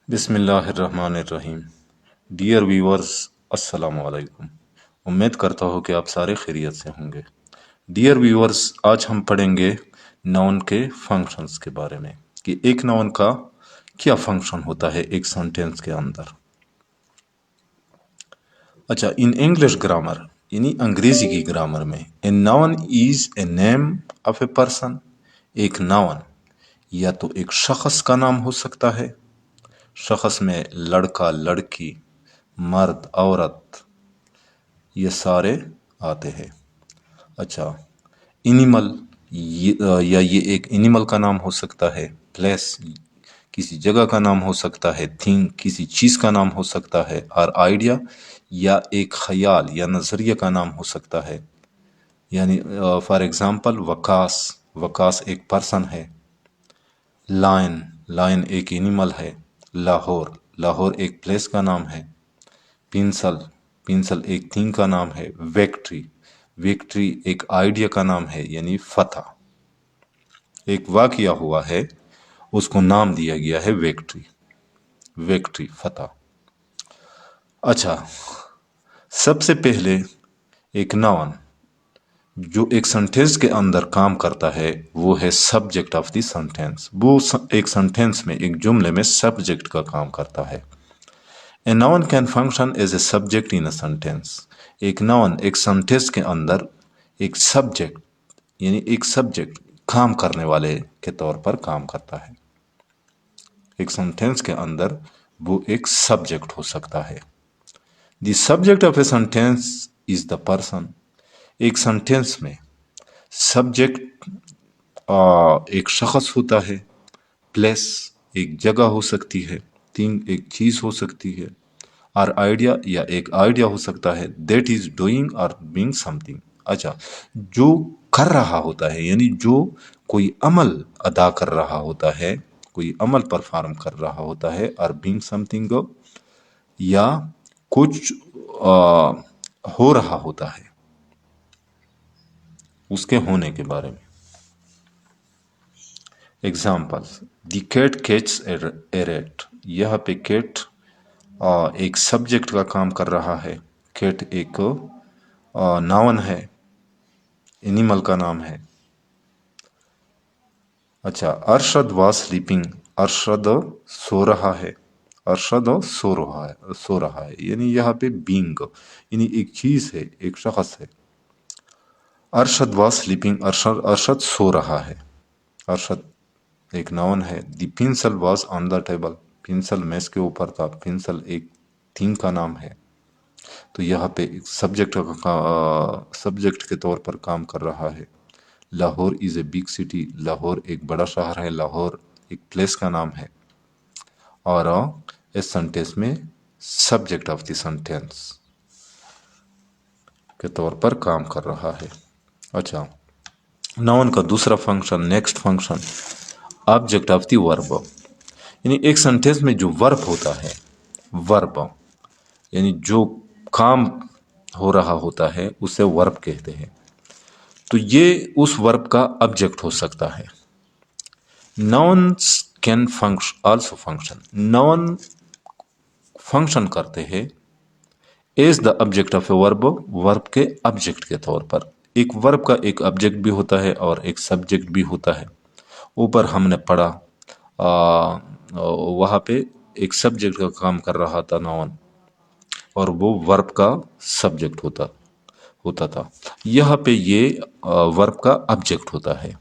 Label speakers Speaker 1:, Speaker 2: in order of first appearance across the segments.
Speaker 1: بسم اللہ الرحمن الرحیم۔ ڈیئر ویورز، السلام علیکم۔ امید کرتا ہوں کہ آپ سارے خیریت سے ہوں گے۔ ڈیئر ویورز، آج ہم پڑھیں گے ناؤن کے فنکشنز کے بارے میں کہ ایک ناؤن کا کیا فنکشن ہوتا ہے ایک سینٹینس کے اندر۔ اچھا، ان انگلش گرامر یعنی انگریزی کی گرامر میں a noun is a name of a person. ایک ناؤن یا تو ایک شخص کا نام ہو سکتا ہے، شخص میں لڑکا لڑکی مرد عورت یہ سارے آتے ہیں۔ اچھا، اینیمل یا یہ ایک اینیمل کا نام ہو سکتا ہے، پلیس کسی جگہ کا نام ہو سکتا ہے، تھنگ کسی چیز کا نام ہو سکتا ہے، اور آئیڈیا یا ایک خیال یا نظریہ کا نام ہو سکتا ہے۔ یعنی فار ایگزامپل وکاس ایک پرسن ہے، لائن ایک اینیمل ہے، لاہور ایک پلیس کا نام ہے، پنسل ایک تھنگ کا نام ہے، وکٹری ایک آئیڈیا کا نام ہے یعنی فتح۔ ایک واقعہ ہوا ہے اس کو نام دیا گیا ہے وکٹری فتح۔ اچھا، سب سے پہلے ایک ناؤن جو ایک سینٹینس کے اندر کام کرتا ہے وہ ہے سبجیکٹ آف دی سینٹینس۔ وہ ایک سینٹینس میں ایک جملے میں سبجیکٹ کا کام کرتا ہے۔ A noun can function as a subject in a sentence. ایک ناؤن ایک سینٹینس کے اندر ایک سبجیکٹ یعنی ایک سبجیکٹ کام کرنے والے کے طور پر کام کرتا ہے۔ ایک سینٹینس کے اندر وہ ایک سبجیکٹ ہو سکتا ہے۔ The subject of a sentence is the person. ایک سینٹینس میں سبجیکٹ ایک شخص ہوتا ہے، پلیس ایک جگہ ہو سکتی ہے، تھنگ ایک چیز ہو سکتی ہے، اور آئیڈیا یا ایک آئیڈیا ہو سکتا ہے، دیٹ از ڈوئنگ اور بینگ سم تھنگ۔ اچھا، جو کر رہا ہوتا ہے یعنی جو کوئی عمل ادا کر رہا ہوتا ہے، کوئی عمل پرفارم کر رہا ہوتا ہے، اور بینگ سم تھنگ یا کچھ ہو رہا ہوتا ہے اس کے ہونے کے بارے میں۔ Example, the cat catches a rate. یہاں پہ کیٹ ایک سبجیکٹ کا کام کر رہا ہے۔ کیٹ ایک ناؤن ہے، اینیمل کا نام ہے۔ اچھا، ارشد واز سلیپنگ۔ ارشد سو رہا ہے، سو رہا ہے یعنی یہاں پہ بینگ یعنی ایک چیز ہے، ایک شخص ہے۔ ارشد واز سلیپنگ، ارشد سو رہا ہے۔ ارشد ایک ناؤن ہے۔ The pencil was on the table. Pencil میز کے اوپر تھا، پنسل ایک تھنگ کا نام ہے، تو یہاں پہ ایک سبجیکٹ کے طور پر کام کر رہا ہے۔ لاہور از اے بگ سٹی۔ لاہور ایک بڑا شہر ہے، لاہور ایک پلیس کا نام ہے، اور اس سینٹینس میں سبجیکٹ آف دی سینٹینس کے طور پر کام کر رہا ہے۔ اچھا، ناؤن کا دوسرا function, next function, object of the ورب۔ یعنی ایک سینٹینس میں جو ورب ہوتا ہے، ورب یعنی جو کام ہو رہا ہوتا ہے اسے ورب کہتے ہیں، تو یہ اس ورب کا آبجیکٹ ہو سکتا ہے۔ Nouns can also function. Noun function کرتے ہیں as the object of a verb, verb کے آبجیکٹ کے طور پر۔ ایک ورب کا ایک آبجیکٹ بھی ہوتا ہے اور ایک سبجیکٹ بھی ہوتا ہے۔ اوپر ہم نے پڑھا وہاں پہ ایک سبجیکٹ کا کام کر رہا تھا ناؤن، اور وہ ورب کا سبجیکٹ ہوتا تھا۔ یہاں پہ یہ ورب کا آبجیکٹ ہوتا ہے،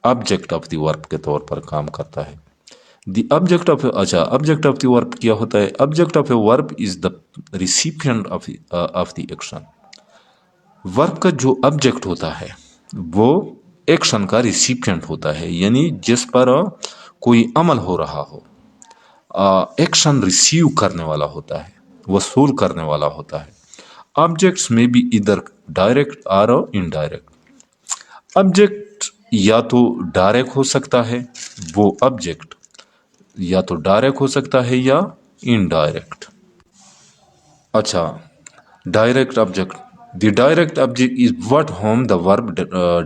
Speaker 1: آبجیکٹ آف دی ورب کے طور پر کام کرتا ہے۔ The object of object of the verb کیا ہوتا ہے؟ Object of a verb is the recipient of the action. Verb کا جو آبجیکٹ ہوتا ہے وہ ایکشن کا ریسیپینٹ ہوتا ہے، یعنی جس پر کوئی عمل ہو رہا ہو، ایکشن ریسیو کرنے والا ہوتا ہے، وصول کرنے والا ہوتا ہے۔ آبجیکٹس میں بھی ادھر ڈائریکٹ اور انڈائریکٹ۔ آبجیکٹ یا تو ڈائریکٹ ہو سکتا ہے، وہ آبجیکٹ یا تو ڈائریکٹ ہو سکتا ہے یا انڈائریکٹ۔ اچھا، direct object, the direct object is what whom the verb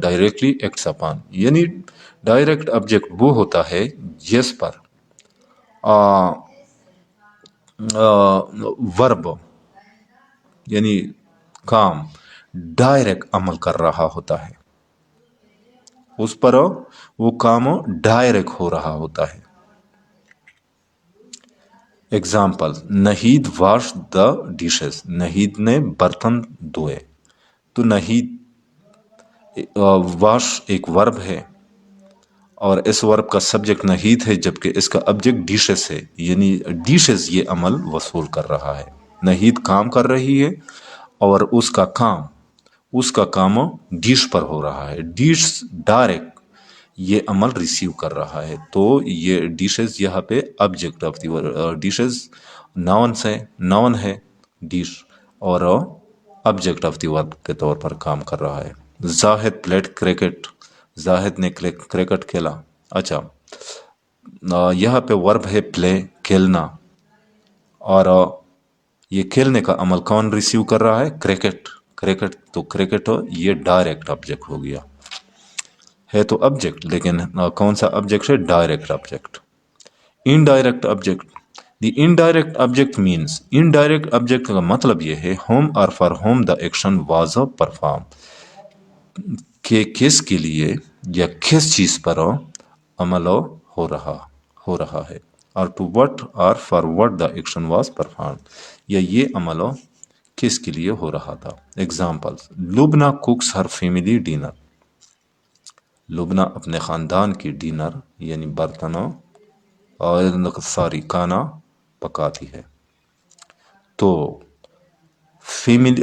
Speaker 1: directly acts upon. یعنی ڈائریکٹ آبجیکٹ وہ ہوتا ہے جس پر वर्ब यानी काम डायरेक्ट अमल कर रहा होता है, उस पर वो काम डायरेक्ट हो रहा होता है। Example, Nahid wash the dishes, Nahid ने बर्तन धोए। तो नहीद वॉश एक वर्ब है और इस वर्ब का सब्जेक्ट नहीद है, जबकि इसका ऑब्जेक्ट डिशेस है, यानी डिशेस ये अमल वसूल कर रहा है। नहीद काम कर रही है और उसका काम डिश पर हो रहा है। डिश डायरेक्ट ये अमल रिसीव कर रहा है। तो ये डिशेस यहाँ पे object of the dishes noun है डिश, और ऑब्जेक्ट ऑफ द वर्ब के तौर पर काम कर रहा है। जाहिद प्लेड क्रिकेट, जाहिद ने क्रिकेट खेला। अच्छा, यहाँ पे वर्ब है प्ले, खेलना, और ये खेलने का अमल कौन रिसीव कर रहा है? क्रिकेट। तो क्रिकेट ये डायरेक्ट ऑब्जेक्ट हो गया, है तो ऑब्जेक्ट, लेकिन कौन सा ऑब्जेक्ट है? Direct object. Indirect object, the indirect object means, indirect object का मतलब ये है होम और for home the action was perform, कि किसके लिए या किस चीज पर अमल हो रहा है, और टू व्हाट और for what the action was perform, या ये अमल किसके लिए हो रहा था। एग्जाम्पल्स, लुबना कुक्स हर फैमिली डिनर, लुबना अपने ख़ानदान की डिनर यानी बर्तनों और खाना पकाती है। तो फैमिली,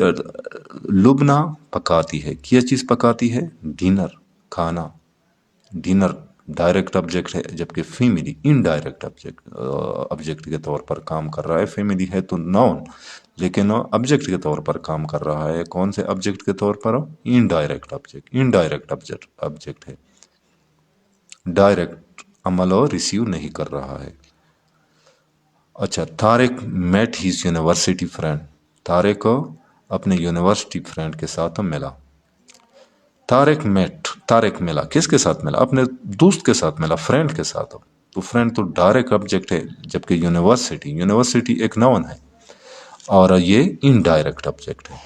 Speaker 1: लुबना पकाती है, क्या चीज़ पकाती है? डिनर, खाना। डिनर डायरेक्ट ऑब्जेक्ट है, जबकि फैमिली इनडायरेक्ट ऑब्जेक्ट के तौर पर काम कर रहा है। फैमिली है तो नाउन, लेकिन ऑब्जेक्ट के तौर पर काम कर रहा है। कौन से ऑब्जेक्ट के तौर पर? इनडायरेक्ट ऑब्जेक्ट है, डायरेक्ट अमल रिसीव नहीं कर रहा है। अच्छा, Tariq met his university friend, Tariq अपने यूनिवर्सिटी फ्रेंड के साथ मिला। तारिक मिला, किसके साथ मिला? अपने दोस्त के साथ मिला, फ्रेंड के साथ। तो फ्रेंड तो डायरेक्ट ऑब्जेक्ट है, जबकि यूनिवर्सिटी एक नाउन है, और ये इनडायरेक्ट ऑब्जेक्ट है।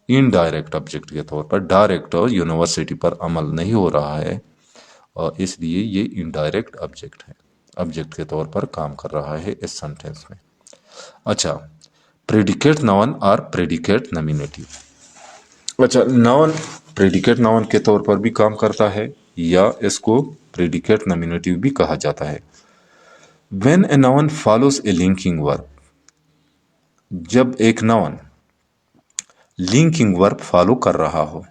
Speaker 1: इनडायरेक्ट ऑब्जेक्ट के तौर पर डायरेक्ट यूनिवर्सिटी पर अमल नहीं हो रहा है, और इसलिए ये इनडायरेक्ट ऑब्जेक्ट है, ऑब्जेक्ट के तौर पर काम कर रहा है इस सेंटेंस में। अच्छा, प्रेडिकेट नाउन और प्रेडिकेट नॉमिनेटिव। अच्छा, नाउन प्रेडिकेट नाउन के तौर पर भी काम करता है, या इसको प्रेडिकेट नॉमिनेटिव भी कहा जाता है। When a noun follows A linking verb, जब एक नाउन लिंकिंग वर्ब फॉलो कर रहा हो,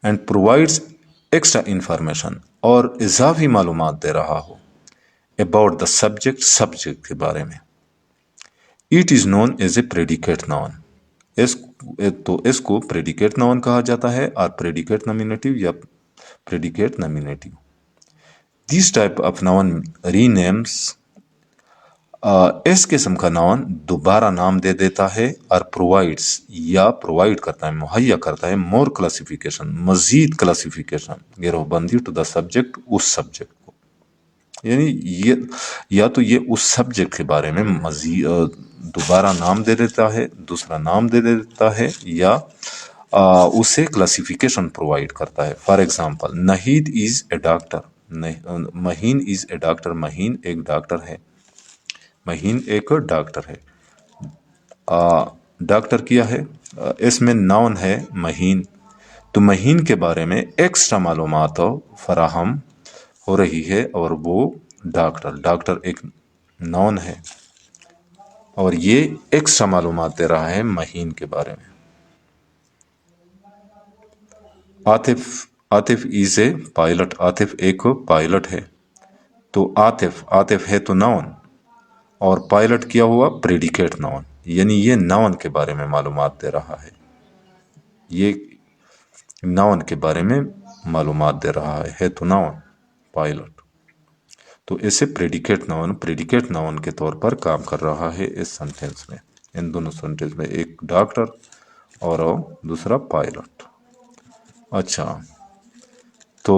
Speaker 1: एंड प्रोवाइड्स एक्स्ट्रा इंफॉर्मेशन, और इजाफी मालूमात दे रहा हो अबाउट द सब्जेक्ट के बारे में, it is known as a predicate noun. तो इसको प्रेडिकेट नाउन कहा जाता है, और प्रेडिकेट नॉमिनेटिव या predicate nominative. This type of noun renames, इस किस्म का नाउन दोबारा नाम दे देता है, और प्रोवाइड करता है, मुहैया करता है मोर क्लासिफिकेशन, मजीद क्लासिफिकेशन, गिरोहबंदी टू द सब्जेक्ट, उस सब्जेक्ट को। यानी ये या तो ये उस सब्जेक्ट के बारे में मजीद दोबारा नाम दे देता है, दूसरा नाम दे देता है, या उसे क्लासिफिकेशन प्रोवाइड करता है। For example, नहीद is a doctor, महीन इज ए डॉक्टर, महीन एक डॉक्टर है, महीन एक डॉक्टर है। डॉक्टर किया है, इसमें नाउन है महीन, तो महीन के बारे में एक्स्ट्रा मालूमात फराहम हो रही है, और वो डॉक्टर एक नाउन है, और ये एक्स्ट्रा मालूमात दे रहा है महीन के बारे में। Atif is a pilot, Atif एक पायलट है। तो आतिफ है तो नाउन, और पायलट किया हुआ प्रेडिकेट नाउन, यानी ये नाउन के बारे में मालूमात दे रहा है, ये नाउन के बारे में मालूमात दे रहा है तो नाउन पायलट। तो इसे प्रेडिकेट नाउन के तौर पर काम कर रहा है इस सेंटेंस में। इन दोनों सेंटेंस में एक डॉक्टर और दूसरा पायलट। अच्छा, तो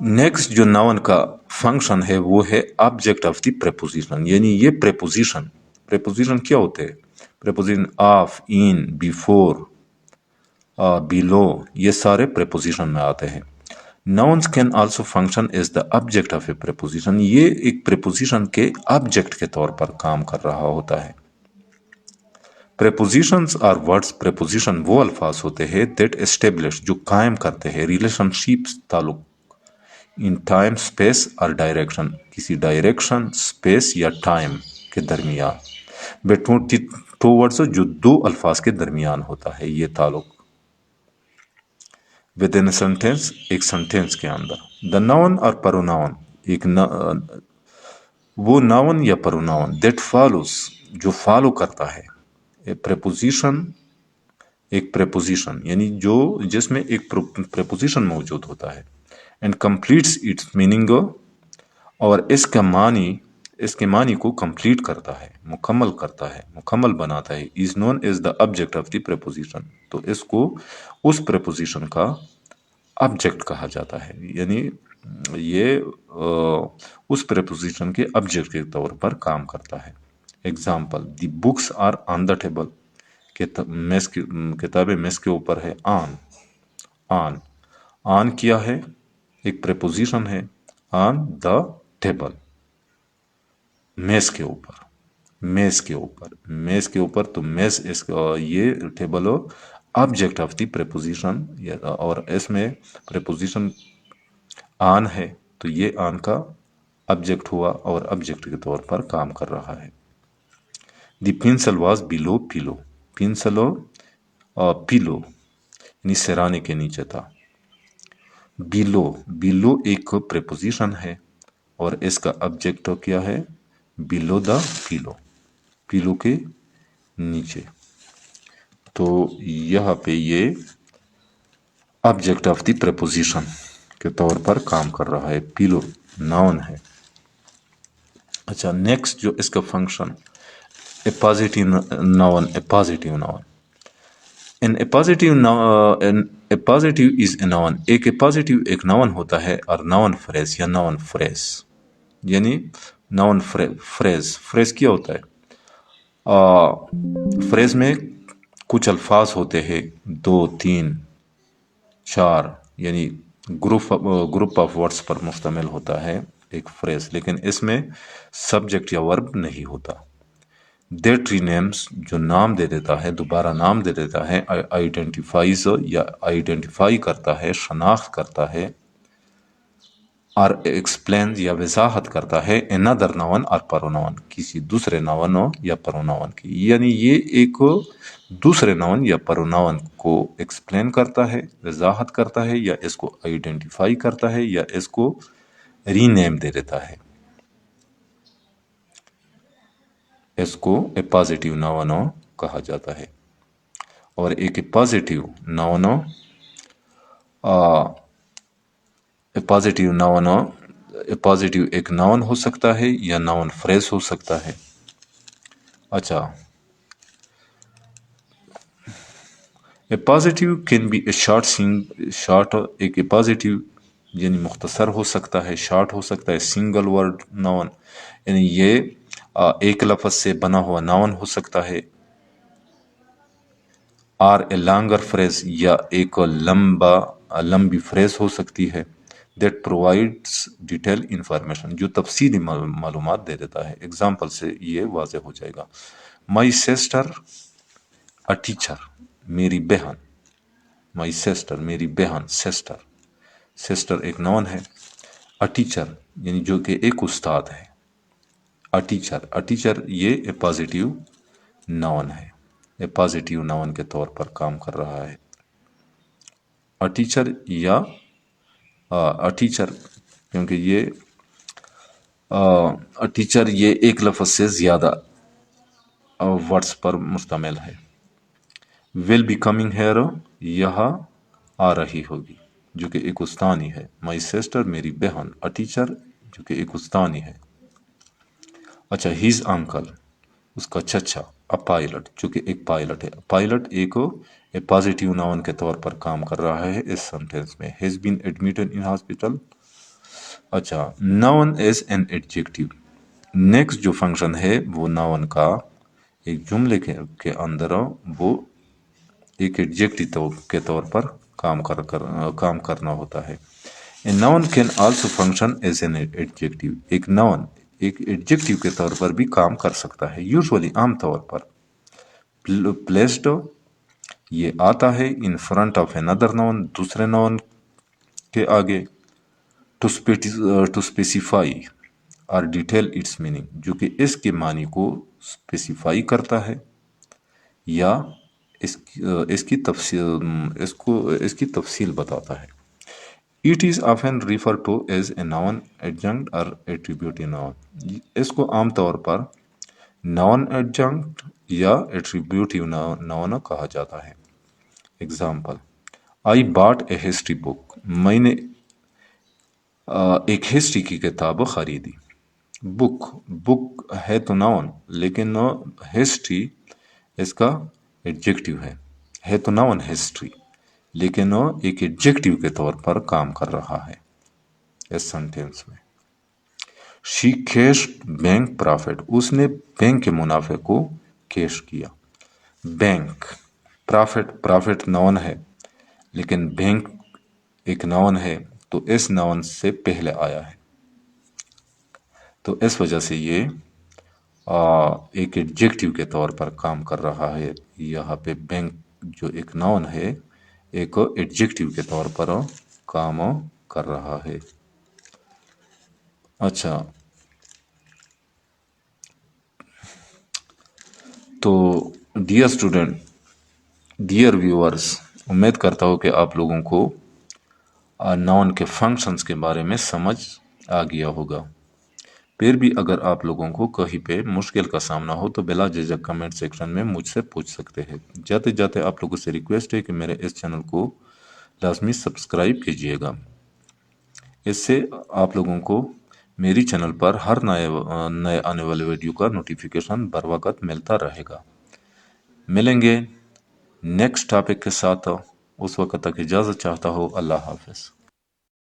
Speaker 1: नेक्स्ट जो नाउन का फंक्शन है वो है ऑब्जेक्ट ऑफ द प्रेपोजिशन, यानी ये प्रेपोजिशन क्या होते हैं? Preposition of, in, before, below, ये सारे प्रेपोजिशन में आते हैं। Nouns can also function as the object of a preposition, ये एक प्रेपोजिशन के ऑब्जेक्ट के तौर पर काम कर रहा होता है। प्रेपोजिशंस आर वर्ड्स, प्रेपोजिशन वो अल्फाज होते हैं दैट एस्टेब्लिश, जो कायम करते हैं रिलेशनशिप, ताल्लुक, इन टाइम, स्पेस और डायरेक्शन, किसी डायरेक्शन, स्पेस या टाइम के दरमियान, बिटवीन टू वर्ड्स, जो दो अल्फाज के दरमियान होता है ये ताल्लुक। विद इन सेंटेंस, एक सेंटेंस के अंदर। द नाउन और प्रोनाउन, वो नाउन या प्रोनाउन दैट फॉलोस, जो फॉलो करता है, ए प्रेपोजिशन, एक प्रेपोजिशन यानी जो जिसमें एक प्रेपोजिशन मौजूद होता है, एंड कंप्लीट्स इट्स मीनिंग, और इसके मानी को कंप्लीट करता है, मुकम्मल करता है, मुकम्मल बनाता है, is known as the object of the preposition, तो इसको उस प्रेपोजिशन का ऑब्जेक्ट कहा जाता है, यानी ये उस प्रेपोजिशन के ऑब्जेक्ट के तौर पर काम करता है। Example, the books are on the table, किताबें मेज के ऊपर है। ऑन, ऑन क्या है? एक प्रेपोजिशन है, ऑन द टेबल, मेज के ऊपर, मेज के ऊपर, मेज के ऊपर, तो मेज ये table object of the preposition, और इसमें प्रेपोजिशन ऑन है तो ये ऑन का ऑब्जेक्ट हुआ और ऑब्जेक्ट के तौर पर काम कर रहा है। The pencil was below pillow, पेंसिलो पिलो यानी सिराने के नीचे था। बिलो, बिलो एक प्रेपोजिशन है और इसका ऑब्जेक्ट क्या है? बिलो द पिलो, पिलो के नीचे, तो यहाँ पे ये ऑब्जेक्ट ऑफ द प्रेपोजिशन के तौर पर काम कर रहा है। पिलो नाउन है। अच्छा, नेक्स्ट जो इसका function, A positive noun, A positive noun, in A positive is a noun, एक पॉजिटिव एक नाउन होता है, और नाउन फ्रेज या नाउन फ्रेज, यानी नाउन फ्रेज, फ्रेज क्या होता है? फ्रेज में कुछ अल्फाज होते हैं, 2, 3, 4, यानी ग्रुप ऑफ वर्ड्स पर मुश्तमिल होता है एक फ्रेज, लेकिन इसमें सब्जेक्ट या वर्ब नहीं होता। दैट रीनेम्स, जो नाम दे देता है, दोबारा नाम दे देता है, आइडेंटिफाइज या आइडेंटिफाई करता है, शनाख्त करता है, और एक्सप्लेन या वजाहत करता है अनदर नाउन और प्रोनाउन, किसी दूसरे नाउन या प्रोनाउन की, यानी ये एक दूसरे नाउन या प्रोनाउन को एक्सप्लेन करता है, वजाहत करता है, या इसको आइडेंटिफाई करता है, या इसको रीनेम दे देता है। इसको ए पॉजिटिव नाउन कहा जाता है। और एक पॉजिटिव नाउन, पॉजिटिव एक नाउन हो सकता है या नाउन फ्रेज हो सकता है। अच्छा, appositive can be a short, एक पॉजिटिव यानी मुख्तसर हो सकता है, शॉर्ट हो सकता है, सिंगल वर्ड नाउन, यानी ये एक लफ्ज से बना हुआ नाउन हो सकता है, और ए लॉन्गर फ्रेज, या एक लंबी फ्रेज हो सकती है, दैट प्रोवाइड्स डिटेल इंफॉर्मेशन, जो तफसीली मालूमात दे देता है। एग्जाम्पल से ये वाज़ेह हो जाएगा। माई सिस्टर अ टीचर, मेरी बहन, माई सिस्टर मेरी बहन, सिस्टर, सिस्टर एक नाउन है। अ टीचर यानी जो कि एक उस्ताद है। अ टीचर ये ए पॉजिटिव नाउन है, ए पॉजिटिव नाउन के तौर पर काम कर रहा है। अ टीचर या अ टीचर, क्योंकि ये टीचर ये एक लफ्ज से ज़्यादा वर्ड्स पर मुश्तमिल है। विल बी कमिंग हेयर, यह आ रही होगी, जो कि एक उस्तानी है। माई सिस्टर मेरी बहन, अ टीचर जो कि एक उस्तानी है। अच्छा, हिज अंकल उसका चचा, अ पायलट जो कि एक पायलट है। पायलट एक पॉजिटिव नाउन के तौर पर काम कर रहा है इस सेंटेंस में। Has been admitted in hospital, अच्छा, noun as an adjective. Next जो फंक्शन है वो नाउन का एक जुमले के अंदर वो एक एडजेक्टिव के तौर पर काम करना होता है। A noun can also function as an adjective. एक नाउन एक एडजेक्टिव के तौर पर भी काम कर सकता है। यूजुअली आमतौर पर प्लेस्ड ये आता है in front of another noun, दूसरे नाउन के आगे, टू स्पेसिफाई और डिटेल इट्स मीनिंग, जो कि इसके मानी को स्पेसिफाई करता है या इसकी तफसील बताता है। It is often refer to as a noun adjunct और एट्रीब्यूटिव नाउन। इसको आमतौर पर नाउन एडजंक्ट या एट्रीब्यूटिव नाउन कहा जाता है। Example, I bought a history book. मैंने एक हिस्ट्री की किताब खरीदी। बुक है तो नाउन, लेकिन हिस्ट्री इसका एडजेक्टिव है तो नाउन हिस्ट्री, लेकिन एक एडजेक्टिव के तौर पर काम कर रहा है इस सेंटेंस में। She cached bank profit. उसने बैंक के मुनाफे को कैश किया। बैंक, प्रॉफिट नाउन है, लेकिन बैंक एक नाउन है तो इस नाउन से पहले आया है, तो इस वजह से ये एक एडजेक्टिव के तौर पर काम कर रहा है। यहाँ पे बैंक जो एक नाउन है एक एडजेक्टिव के तौर पर काम कर रहा है। अच्छा, तो डियर स्टूडेंट, डियर व्यूअर्स, उम्मीद करता हूँ कि आप लोगों को नाउन के फंक्शंस के बारे में समझ आ गया होगा। फिर भी अगर आप लोगों को कहीं पे मुश्किल का सामना हो तो बिला झिझक कमेंट सेक्शन में मुझसे पूछ सकते हैं। जाते जाते आप लोगों से रिक्वेस्ट है कि मेरे इस चैनल को लाजमी सब्सक्राइब कीजिएगा। इससे आप लोगों को मेरी चैनल पर हर नए आने वाले वीडियो का नोटिफिकेशन बर वक्त मिलता रहेगा। मिलेंगे नेक्स्ट टॉपिक के साथ, उस वक्त तक इजाज़त चाहता हूँ। अल्लाह हाफिज़।